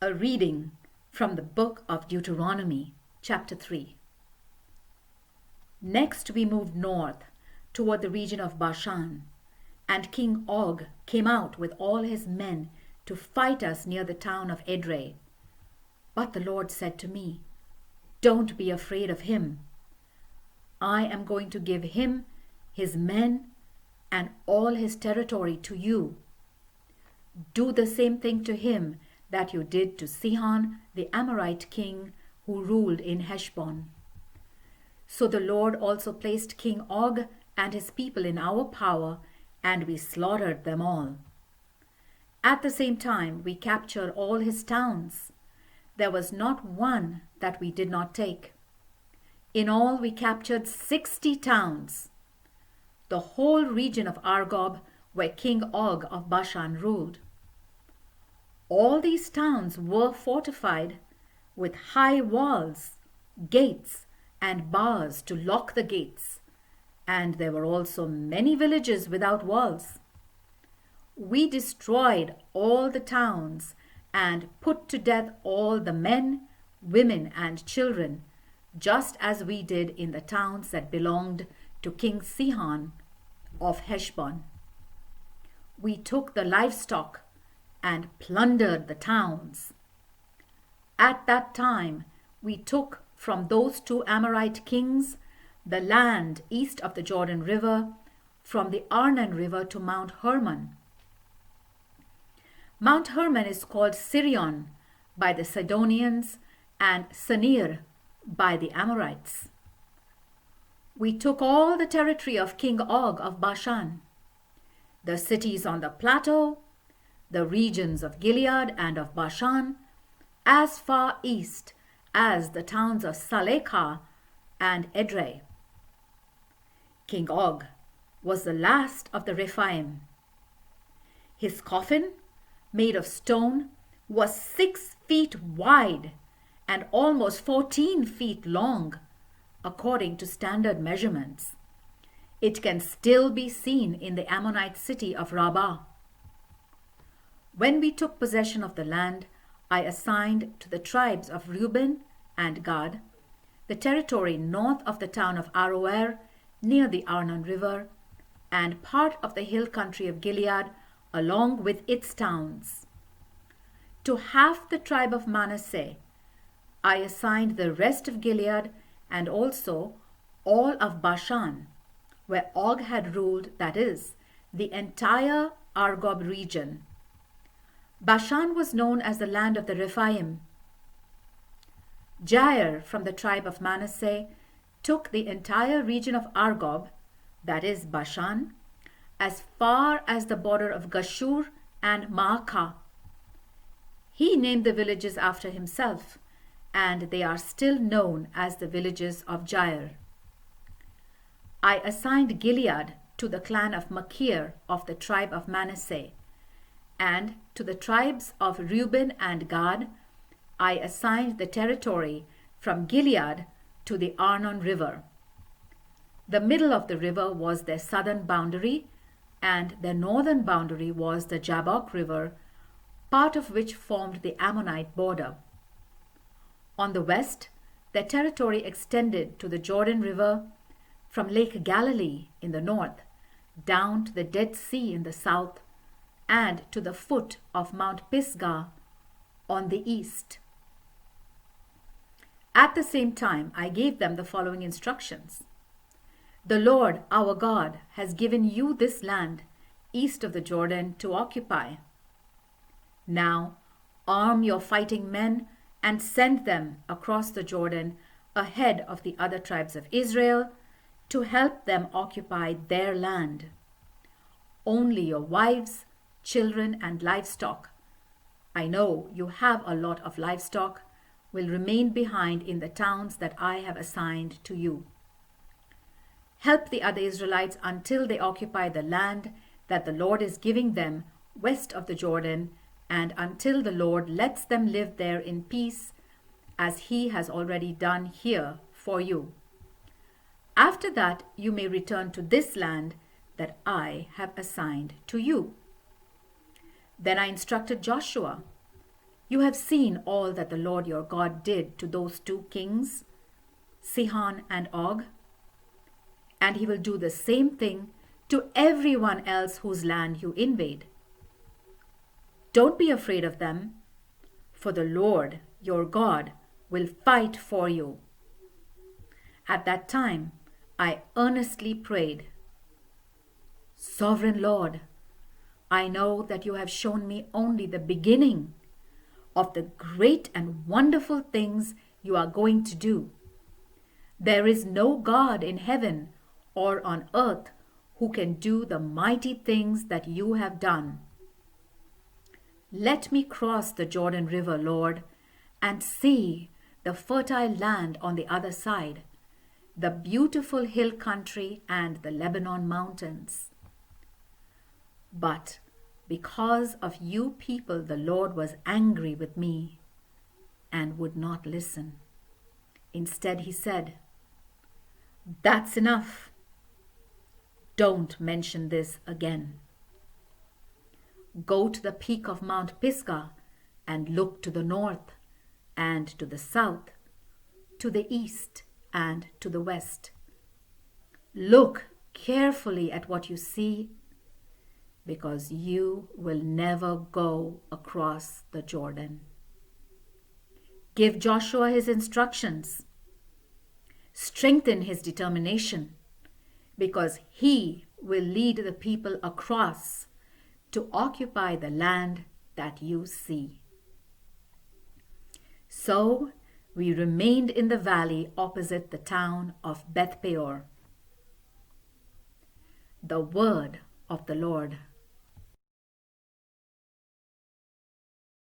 A reading from the book of Deuteronomy, chapter 3. Next we moved north toward the region of Bashan, and King Og came out with all his men to fight us near the town of Edrei. But the Lord said to me, "Don't be afraid of him. I am going to give him, his men, and all his territory to you. Do the same thing to him that you did to Sihon, the Amorite king who ruled in Heshbon." So the Lord also placed King Og and his people in our power, and we slaughtered them all. At the same time, we captured all his towns. There was not one that we did not take. In all, we captured 60 towns, the whole region of Argob, where King Og of Bashan ruled. All these towns were fortified with high walls, gates, and bars to lock the gates, and there were also many villages without walls. We destroyed all the towns and put to death all the men, women, and children, just as we did in the towns that belonged to King Sihon of Heshbon. We took the livestock and plundered the towns. At that time, we took from those two Amorite kings the land east of the Jordan River, from the Arnon River to Mount Hermon. Mount Hermon is called Sirion by the Sidonians and Senir by the Amorites. We took all the territory of King Og of Bashan, the cities on the plateau, the regions of Gilead and of Bashan, as far east as the towns of Salekah and Edrei. King Og was the last of the Rephaim. His coffin, made of stone, was 6 feet wide and almost 14 feet long, according to standard measurements. It can still be seen in the Ammonite city of Rabbah. When we took possession of the land, I assigned to the tribes of Reuben and Gad the territory north of the town of Aroer near the Arnon River, and part of the hill country of Gilead along with its towns. To half the tribe of Manasseh, I assigned the rest of Gilead and also all of Bashan, where Og had ruled, that is, the entire Argob region. Bashan was known as the land of the Rephaim. Jair from the tribe of Manasseh took the entire region of Argob, that is Bashan, as far as the border of Gashur and Maacah. He named the villages after himself, and they are still known as the villages of Jair. I assigned Gilead to the clan of Machir of the tribe of Manasseh, and to the tribes of Reuben and Gad, I assigned the territory from Gilead to the Arnon River. The middle of the river was their southern boundary, and their northern boundary was the Jabbok River, part of which formed the Ammonite border. On the west, their territory extended to the Jordan River, from Lake Galilee in the north, down to the Dead Sea in the south, and to the foot of Mount Pisgah on the east. At the same time, I gave them the following instructions. The Lord our God has given you this land east of the Jordan to occupy. Now arm your fighting men and send them across the Jordan ahead of the other tribes of Israel to help them occupy their land. Only your wives, children, and livestock, I know you have a lot of livestock, will remain behind in the towns that I have assigned to you. Help the other Israelites until they occupy the land that the Lord is giving them west of the Jordan, and until the Lord lets them live there in peace, as he has already done here for you. After that, you may return to this land that I have assigned to you. Then I instructed Joshua, You have seen all that the Lord your God did to those two kings, Sihon and Og, and he will do the same thing to everyone else whose land you invade. Don't be afraid of them, for the Lord your God will fight for you." At that time, I earnestly prayed, "Sovereign Lord, I know that you have shown me only the beginning of the great and wonderful things you are going to do. There is no God in heaven or on earth who can do the mighty things that you have done. Let me cross the Jordan River, Lord, and see the fertile land on the other side, the beautiful hill country and the Lebanon mountains." But because of you people, the Lord was angry with me and would not listen. Instead, he said, "That's enough. Don't mention this again. Go to the peak of Mount Pisgah and look to the north and to the south, to the east and to the west. Look carefully at what you see, because you will never go across the Jordan." Give Joshua his instructions. Strengthen his determination, because he will lead the people across to occupy the land that you see. So we remained in the valley opposite the town of Beth Peor. The word of the Lord.